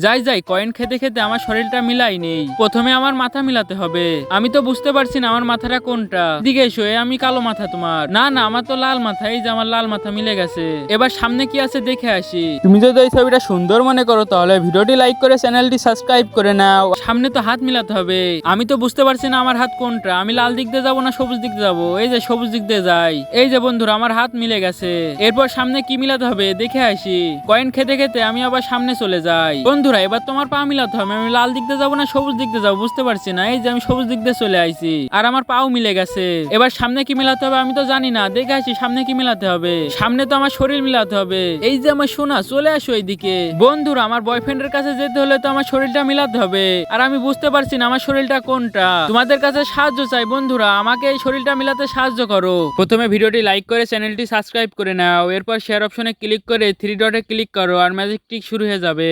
যাই যাই, কয়েন খেতে খেতে আমার শরীরটা মিলাই নেই। প্রথমে আমার মাথা মিলাতে হবে। আমি তো বুঝতে পারছি না আমার মাথাটা কোনটা দিকে। এসো, আমি কালো মাথা তোমার। না না, আমার তো লাল মাথা। এই যে আমার লাল মাথা মিলে গেছে। এবার সামনে কি আছে দেখে আসি। তুমি যদি এই ছবিটা সুন্দর মনে করো তাহলে ভিডিওটি লাইক করে চ্যানেলটি সাবস্ক্রাইব করে নাও। সামনে তো হাত মিলাতে হবে। আমি তো বুঝতে পারছি না আমার হাত কোনটা। আমি লাল দিক দিয়ে যাবো না সবুজ দিক দিয়ে যাবো? এই যে সবুজ দিক দিয়ে যাই। এই যে বন্ধুরা, আমার হাত মিলে গেছে। এরপর সামনে কি মিলাতে হবে দেখে আসি। কয়েন খেতে খেতে আমি আবার সামনে চলে যাই। বন্ধুরা, এবার তোমার পা মিলাতে হবে। আমি লাল দিক দিয়ে যাবো না সবুজ দিক দিয়ে যাবো বুঝতে পারছি না। এই যে আমি সবুজ দিক দিয়ে চলে আইছি আর আমার পাও মিলে গেছে। এবার সামনে কি মিলাতে হবে আমি তো জানি না। দেখে আসি সামনে কি মিলাতে হবে। সামনে তো আমার শরীর মিলাতে হবে। এই যে আমার সোনা, চলে আসো এইদিকে। বন্ধুরা, আমার বয়ফ্রেন্ডের কাছে যেতে হলে তো আমার শরীরটা মিলাতে হবে। আর আমি বুঝতে পারছি না আমার শরীরটা কোনটা। তোমাদের কাছে সাহায্য চাই বন্ধুরা, আমাকে এই শরীরটা মিলাতে সাহায্য করো। প্রথমে ভিডিওটি লাইক করে চ্যানেলটি সাবস্ক্রাইব করে নাও। এরপর শেয়ার অপশনে ক্লিক করে থ্রি ডটে ক্লিক করো আর ম্যাজিক টিক শুরু হয়ে যাবে।